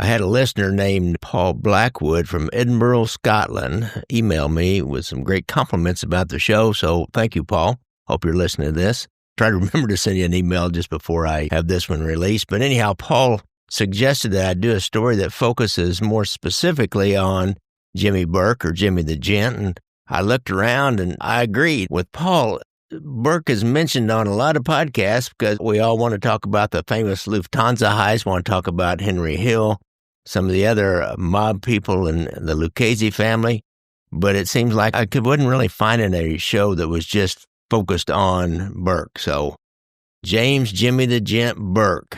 I had a listener named Paul Blackwood from Edinburgh, Scotland, email me with some great compliments about the show, so thank you, Paul. Hope you're listening to this. Try to remember to send you an email just before I have this one released. But anyhow, Paul suggested that I do a story that focuses more specifically on Jimmy Burke or Jimmy the Gent, and I looked around and I agreed with Paul. Burke is mentioned on a lot of podcasts because we all want to talk about the famous Lufthansa heist, want to talk about Henry Hill, some of the other mob people in the Lucchese family, but it seems like I wasn't really finding a show that was just focused on Burke. So, James Jimmy the Gent Burke.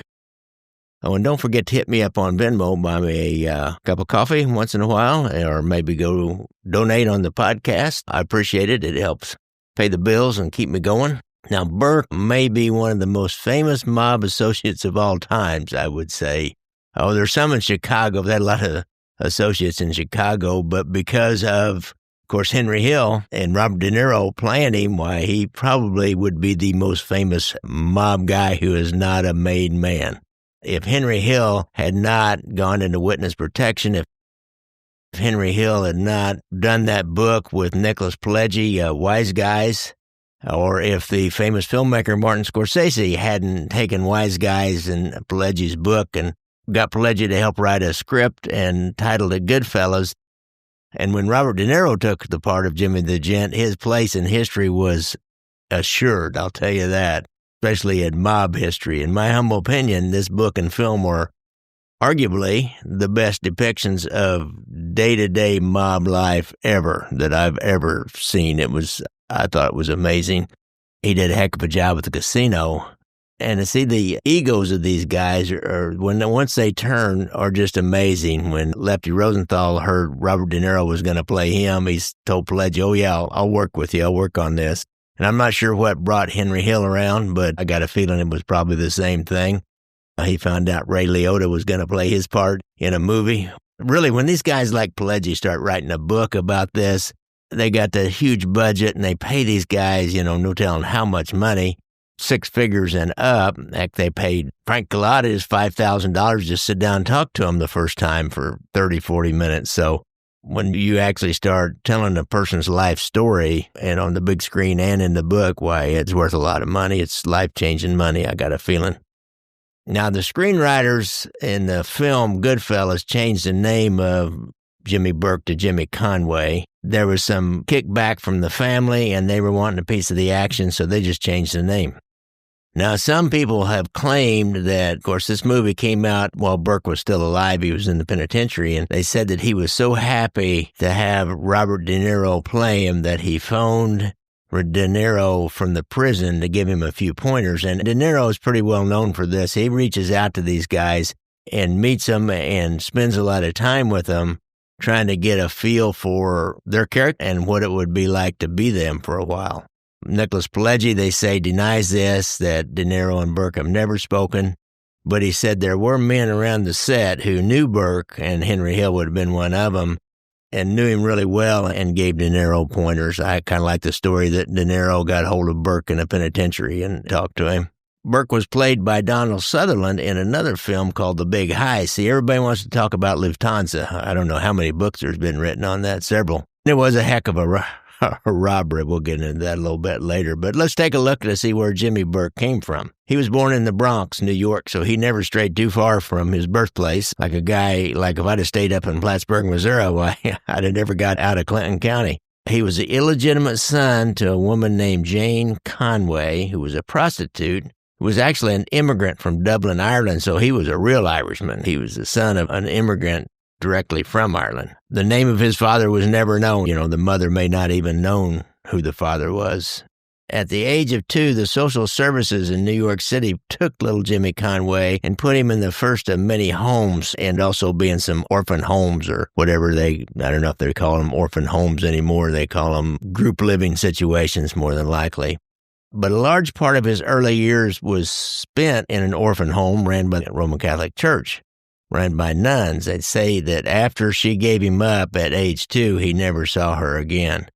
Oh, and don't forget to hit me up on Venmo, buy me a cup of coffee once in a while, or maybe go donate on the podcast. I appreciate it. It helps pay the bills and keep me going. Now, Burke may be one of the most famous mob associates of all times, I would say. Oh, there's some in Chicago. They had a lot of associates in Chicago, but because of course, Henry Hill and Robert De Niro playing him, why, he probably would be the most famous mob guy who is not a made man. If Henry Hill had not gone into witness protection, if Henry Hill had not done that book with Nicholas Pileggi, Wise Guys, or if the famous filmmaker Martin Scorsese hadn't taken Wise Guys and Pileggi's book and got Pileggi to help write a script and titled it Goodfellas, and when Robert De Niro took the part of Jimmy the Gent, his place in history was assured, I'll tell you that, especially in mob history. In my humble opinion, this book and film were arguably the best depictions of day-to-day mob life ever that I've ever seen. I thought it was amazing. He did a heck of a job with the casino. And to see the egos of these guys, once they turn, are just amazing. When Lefty Rosenthal heard Robert De Niro was going to play him, he told Pileggi, oh yeah, I'll work with you. I'll work on this. And I'm not sure what brought Henry Hill around, but I got a feeling it was probably the same thing. He found out Ray Liotta was going to play his part in a movie. Really, when these guys like Pileggi start writing a book about this, they got the huge budget and they pay these guys, no telling how much money. 6 figures and up. Heck, they paid Frank Galata's $5,000 just sit down and talk to him the first time for 30, 40 minutes. So when you actually start telling a person's life story, and on the big screen and in the book, why, it's worth a lot of money. It's life-changing money, I got a feeling. Now, the screenwriters in the film Goodfellas changed the name of Jimmy Burke to Jimmy Conway. There was some kickback from the family, and they were wanting a piece of the action, so they just changed the name. Now, some people have claimed that, of course, this movie came out while Burke was still alive. He was in the penitentiary, and they said that he was so happy to have Robert De Niro play him that he phoned De Niro from the prison to give him a few pointers. And De Niro is pretty well known for this. He reaches out to these guys and meets them and spends a lot of time with them, trying to get a feel for their character and what it would be like to be them for a while. Nicholas Pileggi, they say, denies this, that De Niro and Burke have never spoken, but he said there were men around the set who knew Burke, and Henry Hill would have been one of them, and knew him really well and gave De Niro pointers. I kind of like the story that De Niro got hold of Burke in a penitentiary and talked to him. Burke was played by Donald Sutherland in another film called The Big Heist. See, everybody wants to talk about Lufthansa. I don't know how many books there's been written on that, several. It was a heck of a robbery. We'll get into that a little bit later. But let's take a look to see where Jimmy Burke came from. He was born in the Bronx, New York, so he never strayed too far from his birthplace. Like a guy, like if I'd have stayed up in Plattsburgh, Missouri, why, I'd have never got out of Clinton County. He was the illegitimate son to a woman named Jane Conway, who was a prostitute, who was actually an immigrant from Dublin, Ireland, so he was a real Irishman. He was the son of an immigrant directly from Ireland. The name of his father was never known. The mother may not even known who the father was. At the age of 2, the social services in New York City took little Jimmy Conway and put him in the first of many homes, and also be in some orphan homes or whatever I don't know if they call them orphan homes anymore. They call them group living situations more than likely. But a large part of his early years was spent in an orphan home ran by the Roman Catholic Church, ran by nuns. They'd say that after she gave him up at age 2, he never saw her again.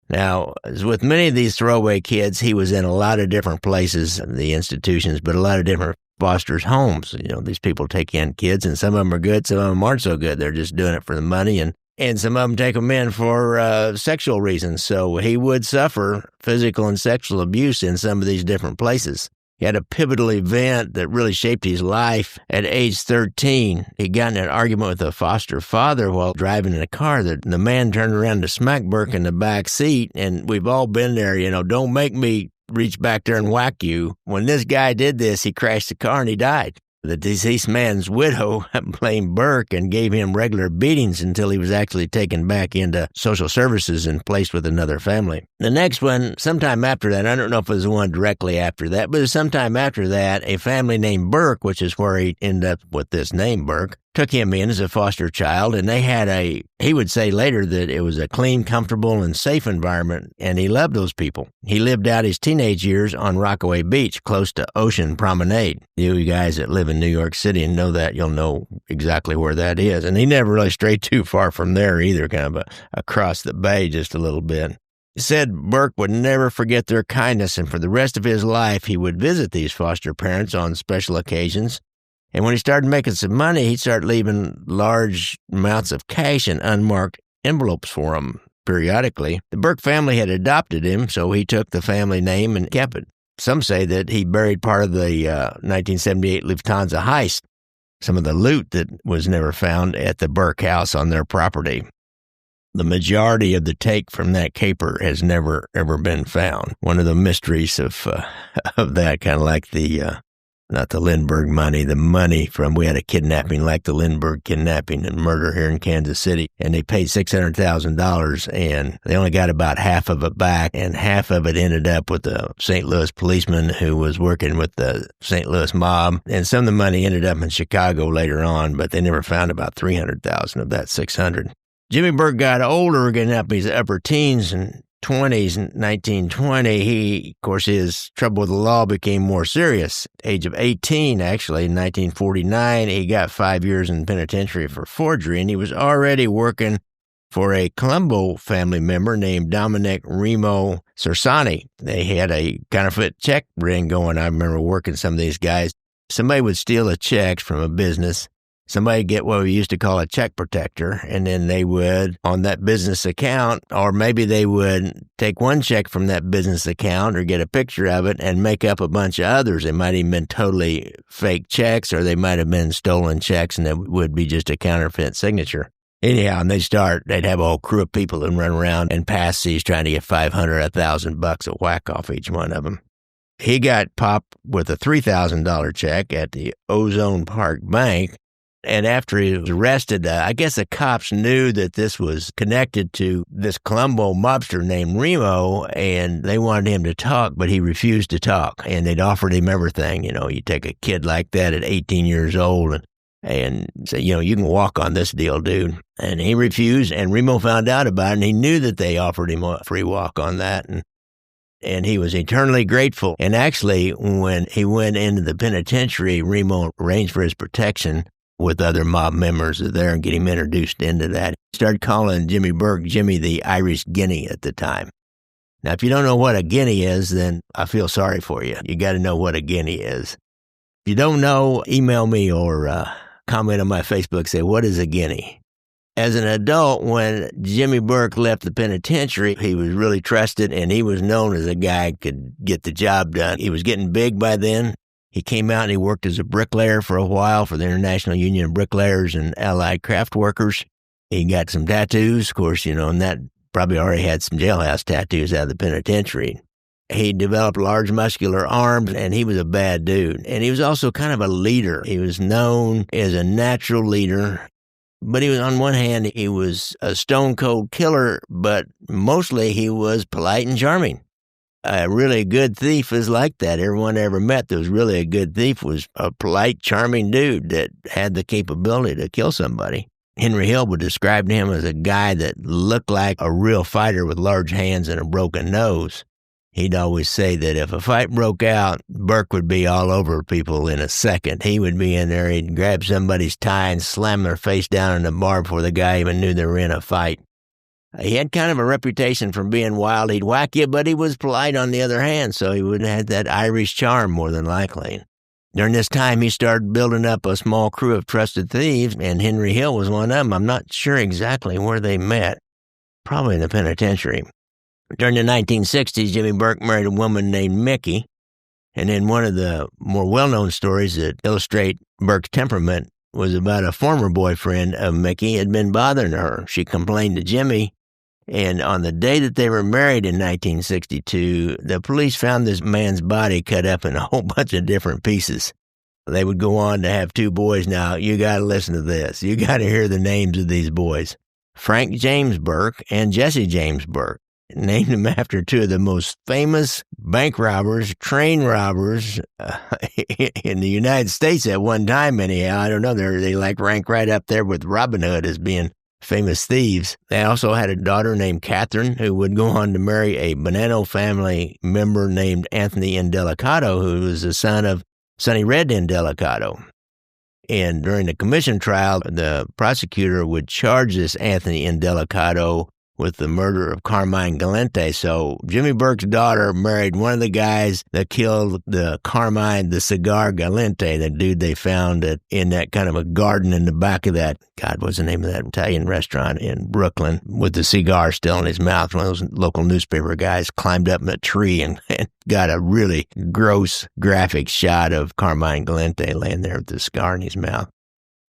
Now, as with many of these throwaway kids, he was in a lot of different places, the institutions, but a lot of different fosters homes. These people take in kids, and some of them are good, some of them aren't so good. They're just doing it for the money, and some of them take them in for sexual reasons. So he would suffer physical and sexual abuse in some of these different places. He had a pivotal event that really shaped his life. At age 13, he got in an argument with a foster father while driving in a car. The man turned around to smack Burke in the back seat, and we've all been there. Don't make me reach back there and whack you. When this guy did this, he crashed the car and he died. The deceased man's widow blamed Burke and gave him regular beatings until he was actually taken back into social services and placed with another family. The next one, sometime after that, I don't know if it was the one directly after that, but sometime after that, a family named Burke, which is where he ended up with this name, Burke, took him in as a foster child, and they had he would say later that it was a clean, comfortable, and safe environment, and he loved those people. He lived out his teenage years on Rockaway Beach, close to Ocean Promenade. You guys that live in New York City and know that, you'll know exactly where that is. And he never really strayed too far from there either, kind of across the bay just a little bit. He said Burke would never forget their kindness, and for the rest of his life, he would visit these foster parents on special occasions. And when he started making some money, he'd start leaving large amounts of cash in unmarked envelopes for them periodically. The Burke family had adopted him, so he took the family name and kept it. Some say that he buried part of the 1978 Lufthansa heist, some of the loot that was never found at the Burke house on their property. The majority of the take from that caper has never, ever been found. One of the mysteries of that, kind of like not the Lindbergh money, the money we had a kidnapping like the Lindbergh kidnapping and murder here in Kansas City, and they paid $600,000, and they only got about half of it back, and half of it ended up with a St. Louis policeman who was working with the St. Louis mob, and some of the money ended up in Chicago later on, but they never found about $300,000 of that $600,000. Jimmy Burke got older, getting up in his upper teens and 20s. In 1920, of course, his trouble with the law became more serious. Age of 18, actually, in 1949, he got 5 years in penitentiary for forgery, and he was already working for a Colombo family member named Dominic Remo Cersani. They had a counterfeit check ring going. I remember working some of these guys. Somebody would steal a check from a business. Somebody get what we used to call a check protector, and then they would, on that business account, or maybe they would take one check from that business account or get a picture of it and make up a bunch of others. They might have been totally fake checks, or they might have been stolen checks, and it would be just a counterfeit signature. Anyhow, and they'd have a whole crew of people that run around and pass these trying to get $500, $1,000 a whack off each one of them. He got popped with a $3,000 check at the Ozone Park Bank. And after he was arrested, I guess the cops knew that this was connected to this Colombo mobster named Remo, and they wanted him to talk, but he refused to talk. And they'd offered him everything. You take a kid like that at 18 years old and say, you can walk on this deal, dude. And he refused, and Remo found out about it, and he knew that they offered him a free walk on that. And he was eternally grateful. And actually, when he went into the penitentiary, Remo arranged for his protection with other mob members there and get him introduced into that. He started calling Jimmy Burke Jimmy the Irish Guinea at the time. Now, if you don't know what a guinea is, then I feel sorry for you. You got to know what a guinea is. If you don't know, email me or comment on my Facebook, say, what is a guinea? As an adult, when Jimmy Burke left the penitentiary, he was really trusted, and he was known as a guy who could get the job done. He was getting big by then. He came out and he worked as a bricklayer for a while for the International Union of Bricklayers and Allied Craft Workers. He got some tattoos, of course, and that probably already had some jailhouse tattoos out of the penitentiary. He developed large muscular arms, and he was a bad dude. And he was also kind of a leader. He was known as a natural leader. But he was, on one hand, he was a stone-cold killer, but mostly he was polite and charming. A really good thief is like that. Everyone I ever met that was really a good thief was a polite, charming dude that had the capability to kill somebody. Henry Hill would describe him as a guy that looked like a real fighter with large hands and a broken nose. He'd always say that if a fight broke out, Burke would be all over people in a second. He would be in there, he'd grab somebody's tie and slam their face down in the bar before the guy even knew they were in a fight. He had kind of a reputation for being wild. He'd whack you, but he was polite on the other hand, so he would have had that Irish charm more than likely. During this time, he started building up a small crew of trusted thieves, and Henry Hill was one of them. I'm not sure exactly where they met. Probably in the penitentiary. During the 1960s, Jimmy Burke married a woman named Mickey, and then one of the more well-known stories that illustrate Burke's temperament was about a former boyfriend of Mickey had been bothering her. She complained to Jimmy, and on the day that they were married in 1962, the police found this man's body cut up in a whole bunch of different pieces. They would go on to have 2 boys. Now, you got to listen to this. You got to hear the names of these boys. Frank James Burke and Jesse James Burke. Named them after 2 of the most famous bank robbers, train robbers in the United States at one time anyhow. I don't know, they like rank right up there with Robin Hood as being famous thieves. They also had a daughter named Catherine who would go on to marry a Bonanno family member named Anthony Indelicato, who was the son of Sonny Red Indelicato. And during the commission trial, the prosecutor would charge this Anthony Indelicato with the murder of Carmine Galante. So Jimmy Burke's daughter married one of the guys that killed the cigar Galante, the dude they found in that kind of a garden in the back of that, God, what's the name of that Italian restaurant in Brooklyn, with the cigar still in his mouth. One of those local newspaper guys climbed up in a tree and got a really gross graphic shot of Carmine Galante laying there with the cigar in his mouth.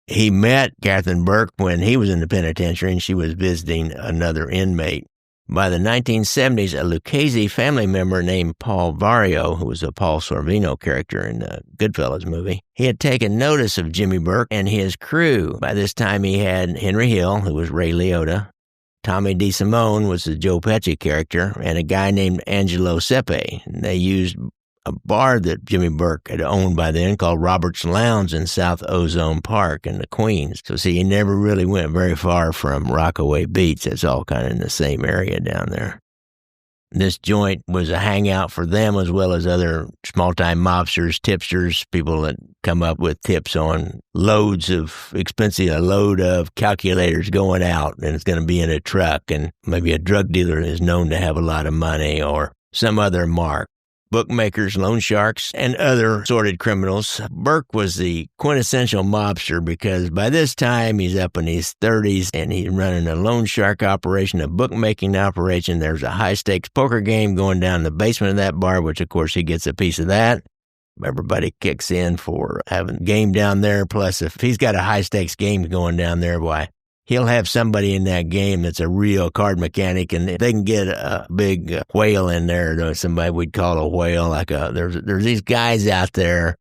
He met Catherine Burke when he was in the penitentiary and she was visiting another inmate. By the 1970s, a Lucchese family member named Paul Vario, who was a Paul Sorvino character in the Goodfellas movie, he had taken notice of Jimmy Burke and his crew. By this time, he had Henry Hill, who was Ray Liotta, Tommy DeSimone was the Joe Pesci character, and a guy named Angelo Sepe. They used a bar that Jimmy Burke had owned by then called Robert's Lounge in South Ozone Park in the Queens. So see, he never really went very far from Rockaway Beach. It's all kind of in the same area down there. This joint was a hangout for them as well as other small-time mobsters, tipsters, people that come up with tips on a load of calculators going out, and it's going to be in a truck, and maybe a drug dealer is known to have a lot of money or some other mark. Bookmakers, loan sharks, and other sordid criminals. Burke was the quintessential mobster because by this time he's up in his 30s and he's running a loan shark operation, a bookmaking operation. There's a high-stakes poker game going down in the basement of that bar, which of course he gets a piece of that. Everybody kicks in for having a game down there. Plus, if he's got a high-stakes game going down there, why, he'll have somebody in that game that's a real card mechanic, and they can get a big whale in there, somebody we'd call a whale. There's these guys out there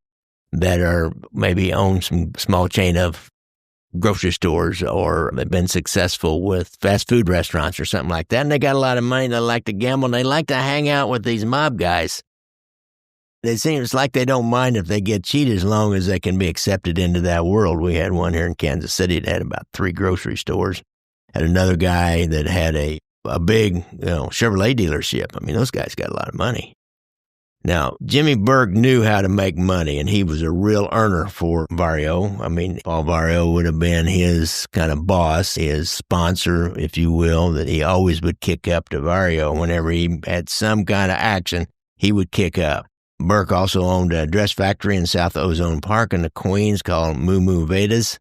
that are maybe own some small chain of grocery stores or they've been successful with fast food restaurants or something like that, and they got a lot of money. They like to gamble, and they like to hang out with these mob guys. It seems like they don't mind if they get cheated as long as they can be accepted into that world. We had one here in Kansas City that had about 3 grocery stores. Had another guy that had a big, Chevrolet dealership. I mean, those guys got a lot of money. Now, Jimmy Burke knew how to make money, and he was a real earner for Vario. I mean, Paul Vario would have been his kind of boss, his sponsor, if you will, that he always would kick up to Vario. Whenever he had some kind of action, he would kick up. Burke also owned a dress factory in South Ozone Park in the Queens called Moo Moo Vedas.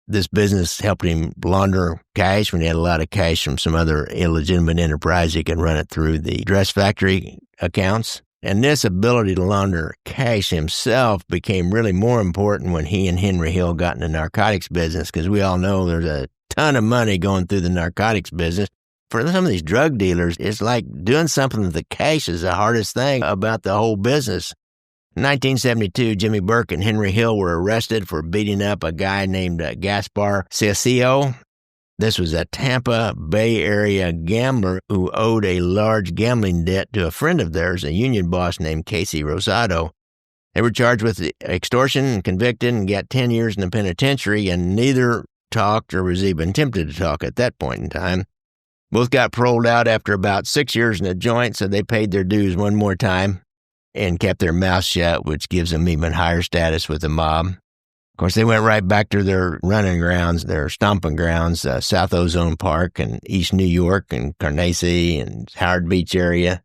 This business helped him launder cash. When he had a lot of cash from some other illegitimate enterprise, he could run it through the dress factory accounts. And this ability to launder cash himself became really more important when he and Henry Hill got in the narcotics business, because we all know there's a ton of money going through the narcotics business. For some of these drug dealers, it's like doing something with the cash is the hardest thing about the whole business. In 1972, Jimmy Burke and Henry Hill were arrested for beating up a guy named Gaspar Ciacio. This was a Tampa Bay area gambler who owed a large gambling debt to a friend of theirs, a union boss named Casey Rosado. They were charged with extortion and convicted and got 10 years in the penitentiary, and neither talked or was even tempted to talk at that point in time. Both got paroled out after about 6 years in the joint, so they paid their dues one more time and kept their mouths shut, which gives them even higher status with the mob. Of course, they went right back to their running grounds, their stomping grounds, South Ozone Park and East New York and Carnegie and Howard Beach area.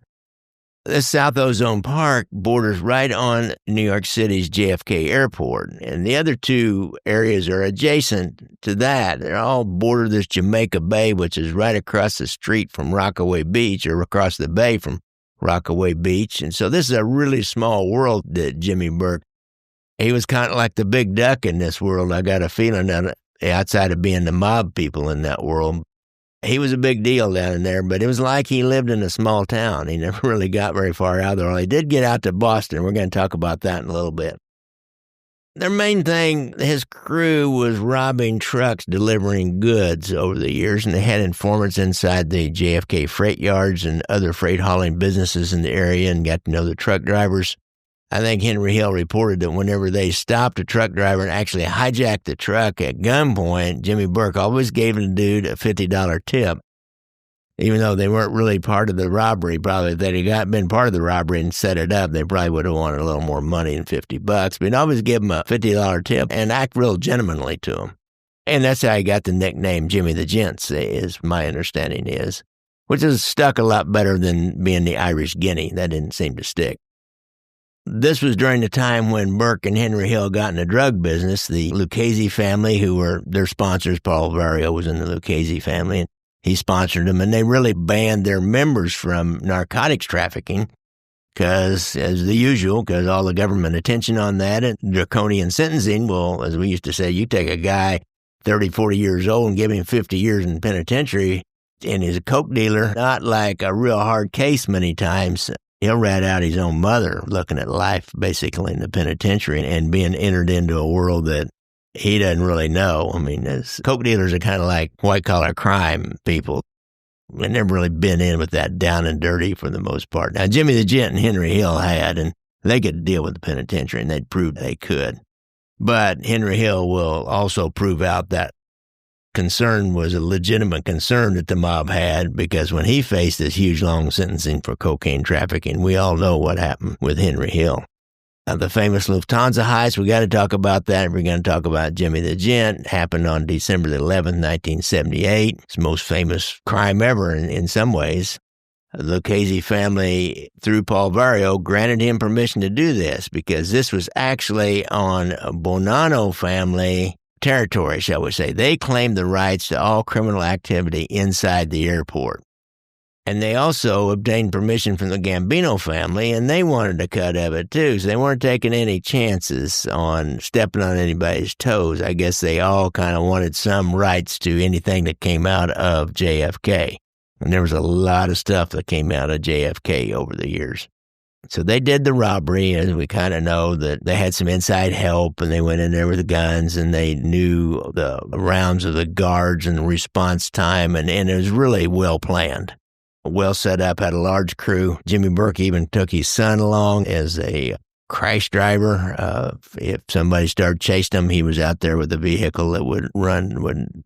The South Ozone Park borders right on New York City's JFK Airport, and the other two areas are adjacent to that. They're all border this Jamaica Bay, which is right across the street from Rockaway Beach, or across the bay from Rockaway Beach. And so this is a really small world that Jimmy Burke, he was kind of like the big duck in this world. I got a feeling that outside of being the mob people in that world, he was a big deal down in there, but it was like he lived in a small town. He never really got very far out there. Well, he did get out to Boston. We're going to talk about that in a little bit. Their main thing, his crew was robbing trucks, delivering goods over the years, and they had informants inside the JFK freight yards and other freight hauling businesses in the area and got to know the truck drivers. I think Henry Hill reported that whenever they stopped a truck driver and actually hijacked the truck at gunpoint, Jimmy Burke always gave the dude a $50 tip. Even though they weren't really part of the robbery, probably if they'd been part of the robbery and set it up, they probably would have wanted a little more money than $50. But he'd always give him a $50 tip and act real gentlemanly to him. And that's how he got the nickname Jimmy the Gent, is my understanding is, which has stuck a lot better than being the Irish Guinea. That didn't seem to stick. This was during the time when Burke and Henry Hill got in the drug business. The Lucchese family, who were their sponsors, Paul Vario was in the Lucchese family, and he sponsored them, and they really banned their members from narcotics trafficking because, as the usual, because all the government attention on that and draconian sentencing, well, as we used to say, you take a guy 30, 40 years old and give him 50 years in penitentiary, and he's a coke dealer, not like a real hard case many times. He'll rat out his own mother looking at life basically in the penitentiary and being entered into a world that he doesn't really know. I mean, coke dealers are kind of like white-collar crime people. They've never really been in with that down and dirty for the most part. Now, Jimmy the Gent and Henry Hill had, and they could deal with the penitentiary, and they'd proved they could. But Henry Hill will also prove out that concern was a legitimate concern that the mob had, because when he faced this huge long sentencing for cocaine trafficking, we all know what happened with Henry Hill. The famous Lufthansa heist, we got to talk about that. We're going to talk about Jimmy the Gent. Happened on December the 11th, 1978. It's the most famous crime ever in some ways. The Lucchese family, through Paul Vario, granted him permission to do this because this was actually on Bonanno family territory, shall we say. They claimed the rights to all criminal activity inside the airport. And they also obtained permission from the Gambino family, and they wanted a cut of it too, so they weren't taking any chances on stepping on anybody's toes. I guess they all kind of wanted some rights to anything that came out of JFK. And there was a lot of stuff that came out of JFK over the years. So they did the robbery, and we kind of know that they had some inside help, and they went in there with the guns, and they knew the rounds of the guards and the response time, and it was really well planned. Well set up, had a large crew. Jimmy Burke even took his son along as a crash driver. If somebody started chasing him, he was out there with a vehicle that would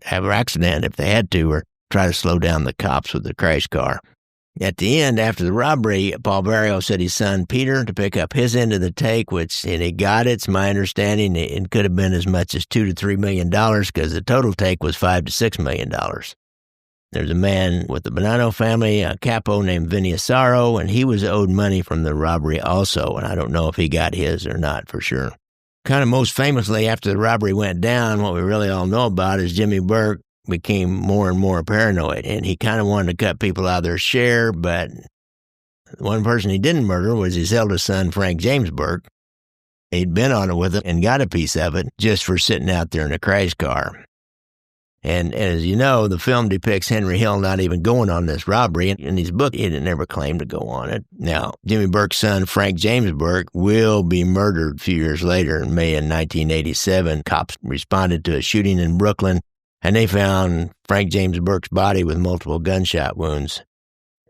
have an accident if they had to, or try to slow down the cops with the crash car. At the end, after the robbery, Paul Vario said his son Peter to pick up his end of the take, and he got it. It's my understanding it could have been as much as $2 to $3 million because the total take was $5 to $6 million. There's a man with the Bonanno family, a capo named Vinny Asaro, and he was owed money from the robbery also, and I don't know if he got his or not for sure. Kind of most famously, after the robbery went down, what we really all know about is Jimmy Burke became more and more paranoid, and he kind of wanted to cut people out of their share, but one person he didn't murder was his eldest son, Frank James Burke. He'd been on it with him and got a piece of it just for sitting out there in a crash car. And as you know, the film depicts Henry Hill not even going on this robbery. In his book, he didn't ever claim to go on it. Now, Jimmy Burke's son, Frank James Burke, will be murdered a few years later in May of 1987. Cops responded to a shooting in Brooklyn, and they found Frank James Burke's body with multiple gunshot wounds.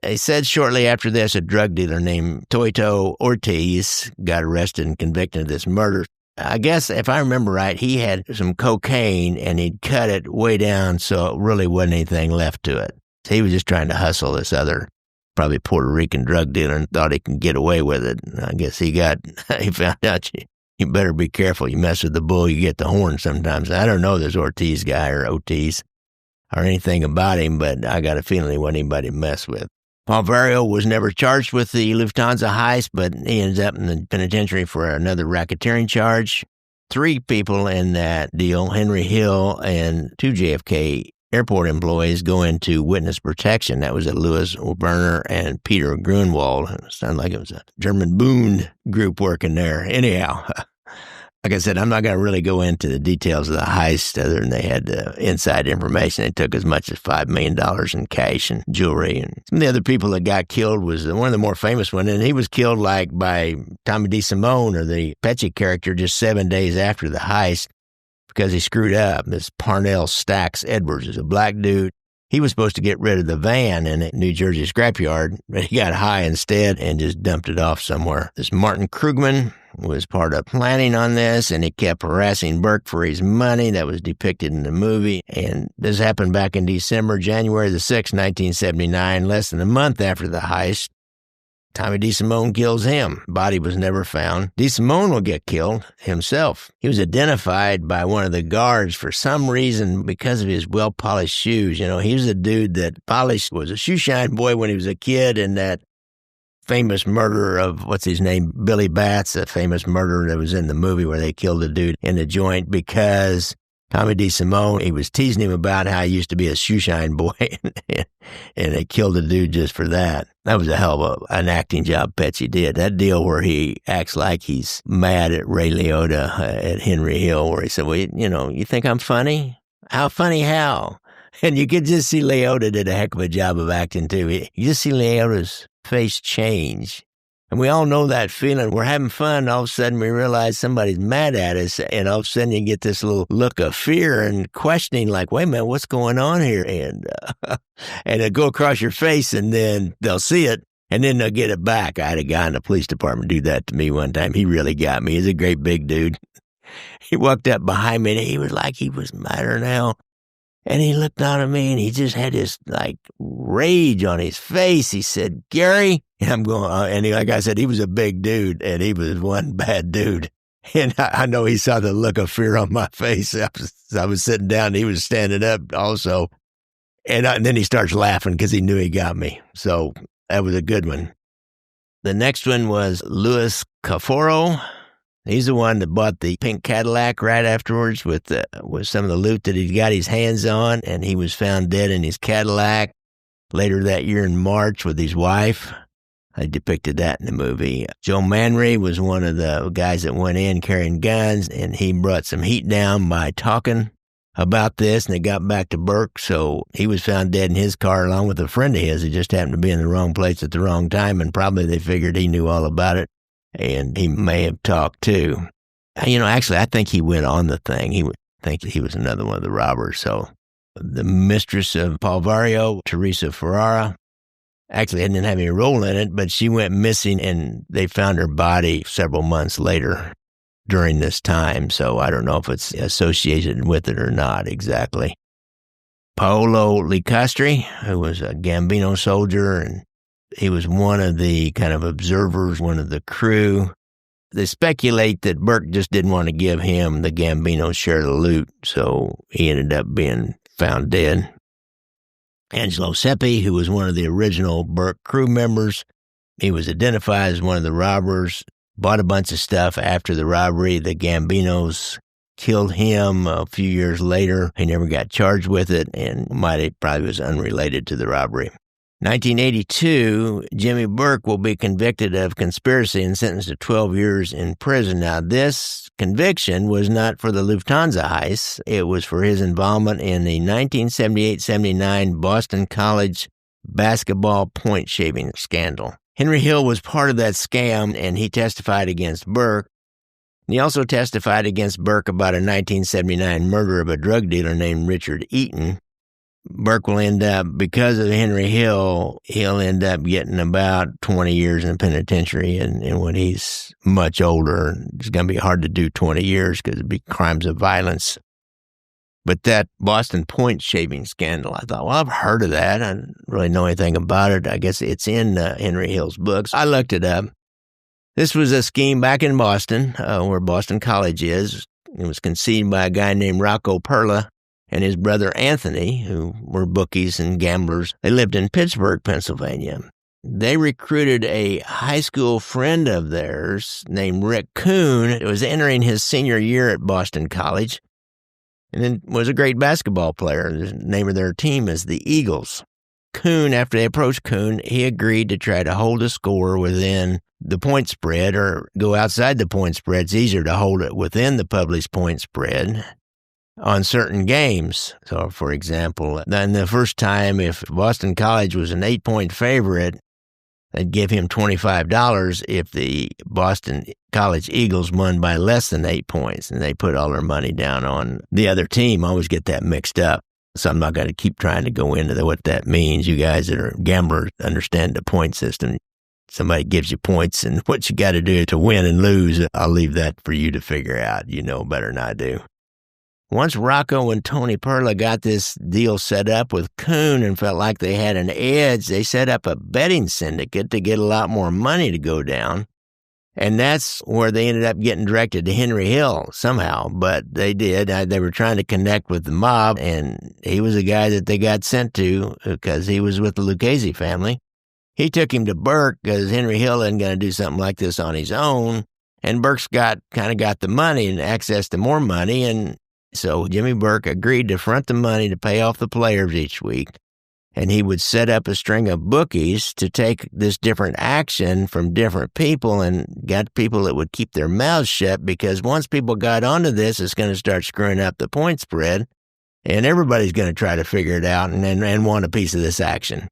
They said shortly after this, a drug dealer named Toito Ortiz got arrested and convicted of this murder. I guess, if I remember right, he had some cocaine, and he'd cut it way down so it really wasn't anything left to it. So he was just trying to hustle this other, probably Puerto Rican drug dealer, and thought he could get away with it. And I guess he found out you better be careful. You mess with the bull, you get the horn sometimes. I don't know this Ortiz guy or Otiz or anything about him, but I got a feeling he wasn't anybody to mess with. Paul Vario was never charged with the Lufthansa heist, but he ends up in the penitentiary for another racketeering charge. 3 people in that deal, Henry Hill and 2 JFK airport employees, go into witness protection. That was Louis Werner and Peter Grunwald. It sounded like it was a German Bund group working there. Anyhow, like I said, I'm not going to really go into the details of the heist other than they had inside information. They took as much as $5 million in cash and jewelry. And some of the other people that got killed was one of the more famous ones, and he was killed like by Tommy DeSimone, or the Pesci character, just 7 days after the heist because he screwed up. This Parnell Stacks Edwards is a black dude. He was supposed to get rid of the van in a New Jersey scrapyard, but he got high instead and just dumped it off somewhere. This Martin Krugman was part of planning on this, and he kept harassing Burke for his money. That was depicted in the movie. And this happened back in January the 6th, 1979, less than a month after the heist. Tommy DeSimone kills him. Body was never found. DeSimone will get killed himself. He was identified by one of the guards for some reason because of his well-polished shoes. You know, he was a dude that was a shoeshine boy when he was a kid, and that famous murder of, what's his name, Billy Batts, a famous murderer that was in the movie where they killed a dude in the joint because Tommy DeSimone, he was teasing him about how he used to be a shoeshine boy, and they killed a dude just for that. That was a hell of an acting job Pesci did. That deal where he acts like he's mad at Ray Liotta at Henry Hill, where he said, well, you think I'm funny? How funny how? And you could just see Liotta did a heck of a job of acting, too. You just see Liotta's face change. And we all know that feeling. We're having fun, and all of a sudden we realize somebody's mad at us, and all of a sudden you get this little look of fear and questioning, like, wait a minute, what's going on here? And it'll go across your face, and then they'll see it, and then they'll get it back. I had a guy in the police department do that to me one time. He really got me. He's a great big dude. He walked up behind me, and he was like he was madder than hell. And he looked down at me, and he just had this, like, rage on his face. He said, Gary, and I'm going, and like I said, he was a big dude, and he was one bad dude. And I know he saw the look of fear on my face. I was sitting down, and he was standing up also. And then he starts laughing because he knew he got me. So that was a good one. The next one was Louis Caforo. He's the one that bought the pink Cadillac right afterwards with some of the loot that he'd got his hands on, and he was found dead in his Cadillac later that year in March with his wife. I depicted that in the movie. Joe Manry was one of the guys that went in carrying guns, and he brought some heat down by talking about this, and they got back to Burke, so he was found dead in his car along with a friend of his who just happened to be in the wrong place at the wrong time, and probably they figured he knew all about it. And he may have talked too. Actually, I think he went on the thing. He would think he was another one of the robbers. So the mistress of Paul Vario, Teresa Ferrara, actually didn't have any role in it, but she went missing, and they found her body several months later during this time. So I don't know if it's associated with it or not exactly. Paolo Licastri, who was a Gambino soldier, and he was one of the kind of observers, one of the crew. They speculate that Burke just didn't want to give him, the Gambino, share of the loot, so he ended up being found dead. Angelo Seppi, who was one of the original Burke crew members, he was identified as one of the robbers, bought a bunch of stuff after the robbery. The Gambinos killed him a few years later. He never got charged with it, and probably was unrelated to the robbery. 1982, Jimmy Burke will be convicted of conspiracy and sentenced to 12 years in prison. Now, this conviction was not for the Lufthansa heist. It was for his involvement in the 1978-79 Boston College basketball point shaving scandal. Henry Hill was part of that scam, and he testified against Burke. He also testified against Burke about a 1979 murder of a drug dealer named Richard Eaton. Burke will end up, because of Henry Hill, he'll end up getting about 20 years in the penitentiary, and when he's much older, it's going to be hard to do 20 years because it'd be crimes of violence. But that Boston point shaving scandal, I thought, well, I've heard of that. I didn't really know anything about it. I guess it's in Henry Hill's books. I looked it up. This was a scheme back in Boston, where Boston College is. It was conceived by a guy named Rocco Perla. and his brother Anthony, who were bookies and gamblers. They lived in Pittsburgh, Pennsylvania. They recruited a high school friend of theirs named Rick Kuhn, who was entering his senior year at Boston College, and then was a great basketball player. The name of their team is the Eagles. Kuhn, after they approached Kuhn, he agreed to try to hold a score within the point spread or go outside the point spread. It's easier to hold it within the published point spread on certain games. So, for example, then the first time, if Boston College was an 8-point favorite, they'd give him $25 if the Boston College Eagles won by less than 8 points, and they put all their money down on the other team. I always get that mixed up, so I'm not going to keep trying to go into what that means. You guys that are gamblers understand the point system. Somebody gives you points and what you got to do to win and lose. I'll leave that for you to figure out. You know better than I do. Once Rocco and Tony Perla got this deal set up with Kuhn and felt like they had an edge, they set up a betting syndicate to get a lot more money to go down. And that's where they ended up getting directed to Henry Hill somehow. But they did. They were trying to connect with the mob, and he was a guy that they got sent to because he was with the Lucchese family. He took him to Burke because Henry Hill isn't going to do something like this on his own. And Burke's got the money and access to more money, and so Jimmy Burke agreed to front the money to pay off the players each week, and he would set up a string of bookies to take this different action from different people and got people that would keep their mouths shut, because once people got onto this, it's going to start screwing up the point spread, and everybody's going to try to figure it out and want a piece of this action.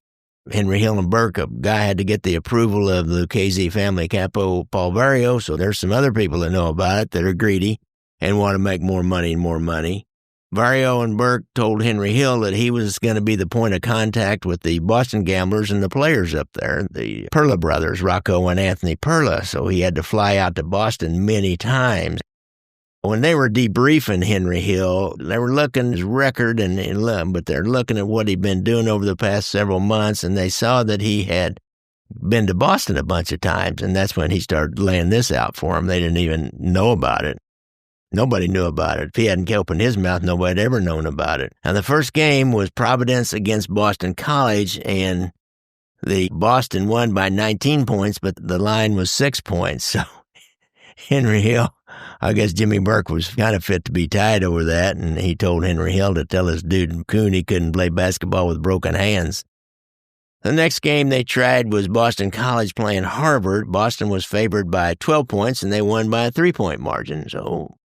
Henry Hill and Burke, a guy had to get the approval of the Lucchese family capo Paul Vario, so there's some other people that know about it that are greedy and want to make more money and more money. Vario and Burke told Henry Hill that he was going to be the point of contact with the Boston gamblers and the players up there, the Perla brothers, Rocco and Anthony Perla, so he had to fly out to Boston many times. When they were debriefing Henry Hill, they were looking at his record, but they're looking at what he'd been doing over the past several months, and they saw that he had been to Boston a bunch of times, and that's when he started laying this out for them. They didn't even know about it. Nobody knew about it. If he hadn't opened his mouth, nobody had ever known about it. Now, the first game was Providence against Boston College, and the Boston won by 19 points, but the line was 6 points. So Henry Hill, I guess Jimmy Burke was kind of fit to be tied over that, and he told Henry Hill to tell his dude Kuhn he couldn't play basketball with broken hands. The next game they tried was Boston College playing Harvard. Boston was favored by 12 points, and they won by a 3-point margin, so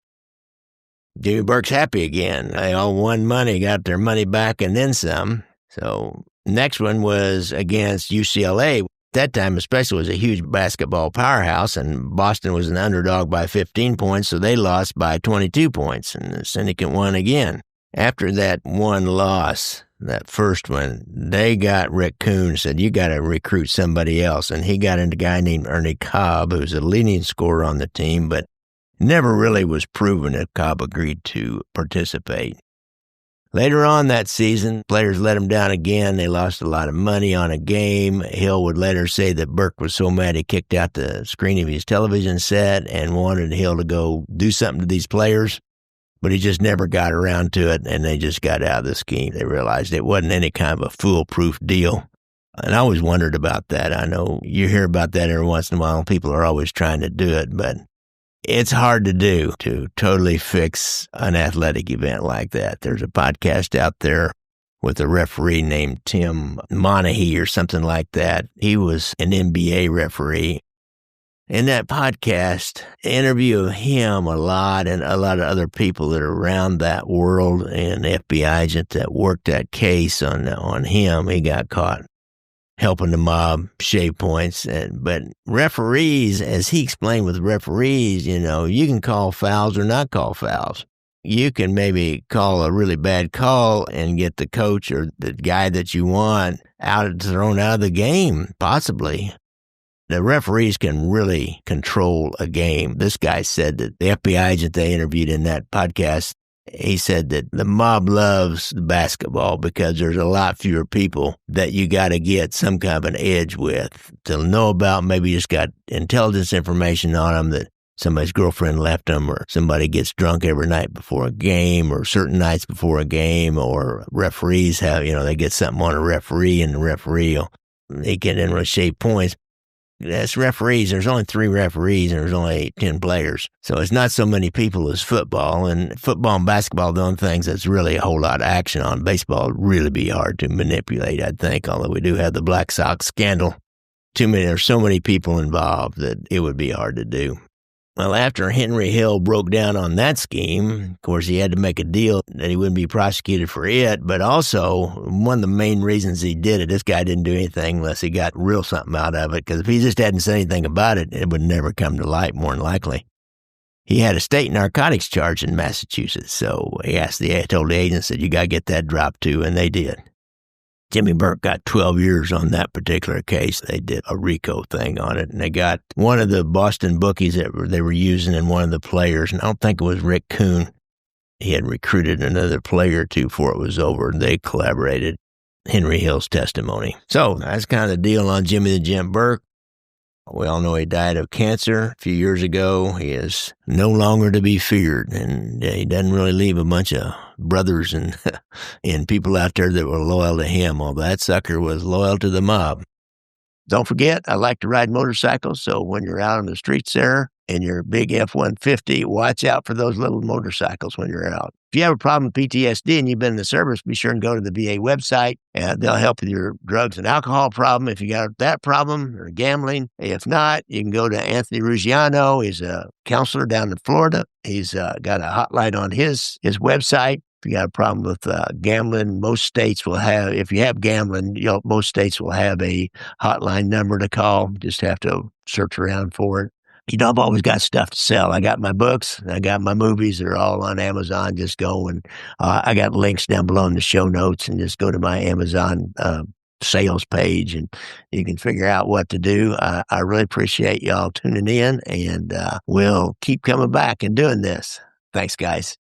Jimmy Burke's happy again. They all won money, got their money back, and then some. So next one was against UCLA. At that time especially was a huge basketball powerhouse, and Boston was an underdog by 15 points, so they lost by 22 points, and the syndicate won again. After that one loss, that first one, they got Rick Kuhn, said, you got to recruit somebody else, and he got into a guy named Ernie Cobb, who's a leading scorer on the team, but never really was proven if Cobb agreed to participate. Later on that season, players let him down again. They lost a lot of money on a game. Hill would later say that Burke was so mad he kicked out the screen of his television set and wanted Hill to go do something to these players, but he just never got around to it, and they just got out of the scheme. They realized it wasn't any kind of a foolproof deal. And I always wondered about that. I know you hear about that every once in a while. People are always trying to do it, but it's hard to do, to totally fix an athletic event like that. There's a podcast out there with a referee named Tim Monaghy or something like that. He was an NBA referee. In that podcast, interview him a lot and a lot of other people that are around that world, and FBI agent that worked that case on him. He got caught helping the mob shave points. But referees, as he explained with referees, you can call fouls or not call fouls. You can maybe call a really bad call and get the coach or the guy that you want thrown out of the game, possibly. The referees can really control a game. This guy said that the FBI agent they interviewed in that podcast, he said that the mob loves basketball because there's a lot fewer people that you got to get some kind of an edge with to know about. Maybe you just got intelligence information on them that somebody's girlfriend left them, or somebody gets drunk every night before a game, or certain nights before a game, or referees have, they get something on a referee, and the referee they get in and shave points. That's referees. There's only 3 referees, and there's only 10 players. So it's not so many people as football. And football and basketball, the only things that's really a whole lot of action on. Baseball would really be hard to manipulate, I'd think, although we do have the Black Sox scandal. There's so many people involved that it would be hard to do. Well, after Henry Hill broke down on that scheme, of course, he had to make a deal that he wouldn't be prosecuted for it, but also one of the main reasons he did it, this guy didn't do anything unless he got real something out of it, because if he just hadn't said anything about it, it would never come to light, more than likely. He had a state narcotics charge in Massachusetts, so he told the agents that you got to get that dropped too, and they did. Jimmy Burke got 12 years on that particular case. They did a RICO thing on it, and they got one of the Boston bookies that they were using, and one of the players, and I don't think it was Rick Kuhn. He had recruited another player or two before it was over, and they collaborated. Henry Hill's testimony. So that's kind of the deal on Jimmy the Gent Burke. We all know he died of cancer a few years ago. He is no longer to be feared, and he doesn't really leave a bunch of brothers and and people out there that were loyal to him, although that sucker was loyal to the mob. Don't forget, I like to ride motorcycles, so when you're out on the streets there in your big F-150, watch out for those little motorcycles when you're out. If you have a problem with PTSD and you've been in the service, be sure and go to the VA website. They'll help with your drugs and alcohol problem if you got that problem, or gambling. If not, you can go to Anthony Ruggiano. He's a counselor down in Florida. He's got a hotline on his website. If you got a problem with gambling, most states will have, if you have gambling, most states will have a hotline number to call. Just have to search around for it. I've always got stuff to sell. I got my books, I got my movies. They're all on Amazon. Just go and I got links down below in the show notes, and just go to my Amazon sales page, and you can figure out what to do. I really appreciate y'all tuning in, and we'll keep coming back and doing this. Thanks, guys.